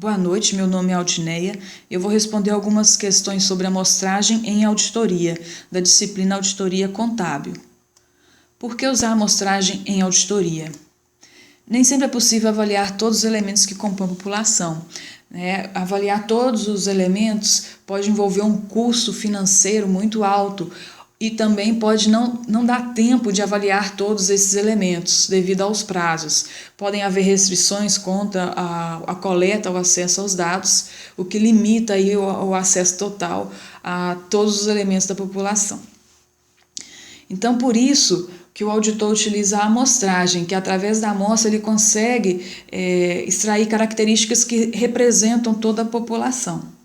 Boa noite, meu nome é Aldineia. Eu vou responder algumas questões sobre amostragem em auditoria, da disciplina Auditoria Contábil. Por que usar amostragem em auditoria? Nem sempre é possível avaliar todos os elementos que compõem a população. Avaliar todos os elementos pode envolver um custo financeiro muito alto e também pode não dar tempo de avaliar todos esses elementos devido aos prazos. Podem haver restrições quanto à coleta ou acesso aos dados, o que limita aí o acesso total a todos os elementos da população. Então, por isso que o auditor utiliza a amostragem, que através da amostra ele consegue extrair características que representam toda a população.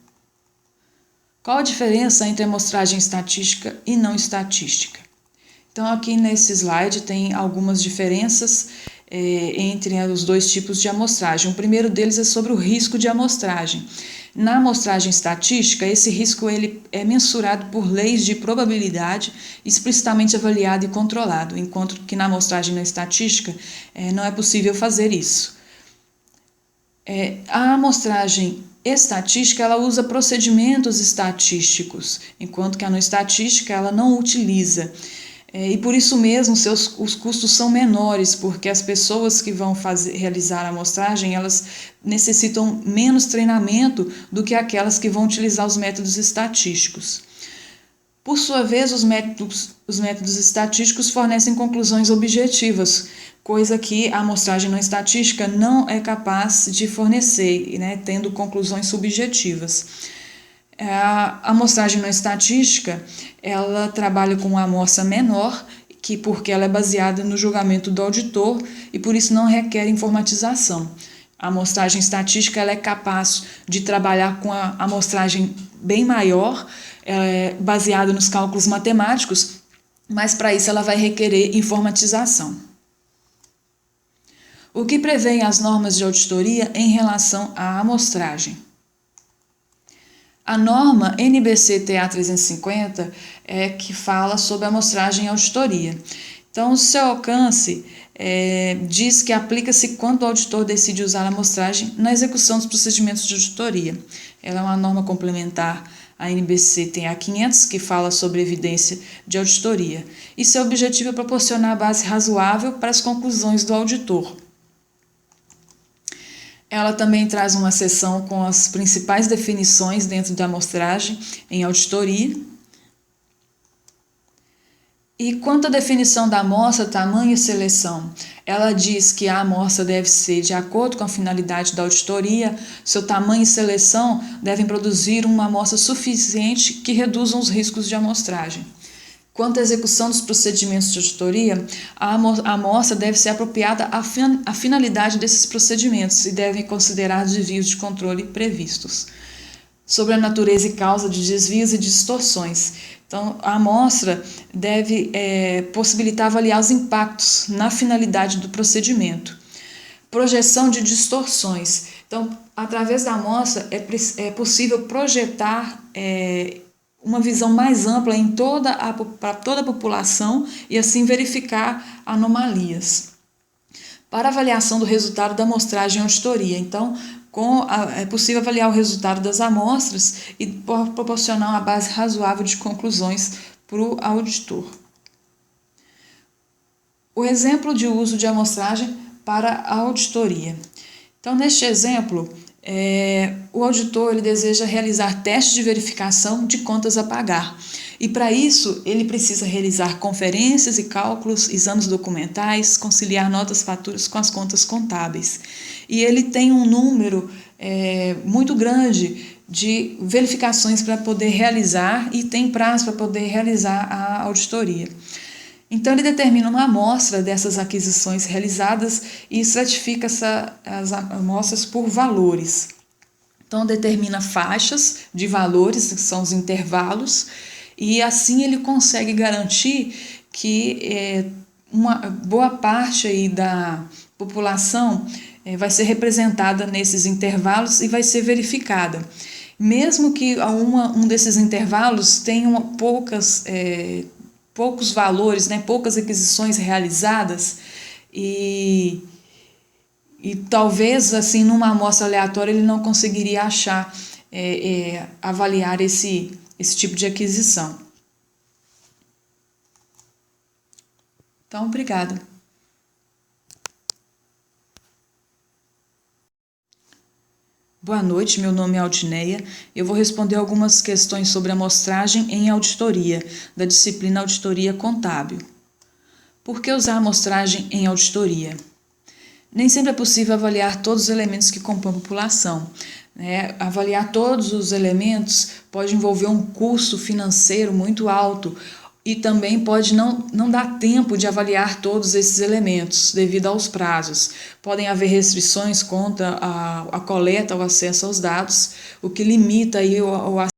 Qual a diferença entre amostragem estatística e não estatística? Então, aqui nesse slide tem algumas diferenças entre os dois tipos de amostragem. O primeiro deles é sobre o risco de amostragem. Na amostragem estatística, esse risco ele é mensurado por leis de probabilidade, explicitamente avaliado e controlado, enquanto que na amostragem não estatística não é possível fazer isso. A amostragem estatística ela usa procedimentos estatísticos, enquanto que a não estatística ela não utiliza. E por isso mesmo os custos são menores, porque as pessoas que vão realizar a amostragem elas necessitam menos treinamento do que aquelas que vão utilizar os métodos estatísticos. Por sua vez, os métodos estatísticos fornecem conclusões objetivas, coisa que a amostragem não estatística não é capaz de fornecer, tendo conclusões subjetivas. A amostragem não estatística, ela trabalha com uma amostra menor, porque ela é baseada no julgamento do auditor e por isso não requer informatização. A amostragem estatística ela é capaz de trabalhar com a amostragem bem maior, baseada nos cálculos matemáticos, mas para isso ela vai requerer informatização. O que prevêem as normas de auditoria em relação à amostragem? A norma NBC-TA 350 que fala sobre amostragem e auditoria. Então, o seu alcance diz que aplica-se quando o auditor decide usar a amostragem na execução dos procedimentos de auditoria. Ela é uma norma complementar à NBC-TA 500, que fala sobre evidência de auditoria. E seu objetivo é proporcionar a base razoável para as conclusões do auditor. Ela também traz uma seção com as principais definições dentro da amostragem em auditoria. E quanto à definição da amostra, tamanho e seleção, ela diz que a amostra deve ser de acordo com a finalidade da auditoria, seu tamanho e seleção devem produzir uma amostra suficiente que reduzam os riscos de amostragem. Quanto à execução dos procedimentos de auditoria, a amostra deve ser apropriada à finalidade desses procedimentos e deve considerar desvios de controle previstos. Sobre a natureza e causa de desvios e distorções. Então, a amostra deve possibilitar avaliar os impactos na finalidade do procedimento. Projeção de distorções. Então, através da amostra é possível projetar uma visão mais ampla para toda a população e assim verificar anomalias. Para avaliação do resultado da amostragem e auditoria, então, é possível avaliar o resultado das amostras e proporcionar uma base razoável de conclusões para o auditor. O exemplo de uso de amostragem para a auditoria. Então, neste exemplo, o auditor ele deseja realizar testes de verificação de contas a pagar. E para isso, ele precisa realizar conferências e cálculos, exames documentais, conciliar notas faturas com as contas contábeis. E ele tem um número muito grande de verificações para poder realizar e tem prazo para poder realizar a auditoria. Então, ele determina uma amostra dessas aquisições realizadas e estratifica as amostras por valores. Então, determina faixas de valores, que são os intervalos, e assim ele consegue garantir que uma boa parte aí da população vai ser representada nesses intervalos e vai ser verificada. Mesmo que um desses intervalos tenha poucos valores, poucas aquisições realizadas, e E talvez, assim, numa amostra aleatória, ele não conseguiria achar, avaliar esse tipo de aquisição. Então, obrigada. Boa noite, meu nome é Altineia. Eu vou responder algumas questões sobre amostragem em auditoria, da disciplina Auditoria Contábil. Por que usar amostragem em auditoria? Nem sempre é possível avaliar todos os elementos que compõem a população. Avaliar todos os elementos pode envolver um custo financeiro muito alto e também pode não dar tempo de avaliar todos esses elementos devido aos prazos. Podem haver restrições quanto à coleta ou acesso aos dados, o que limita aí o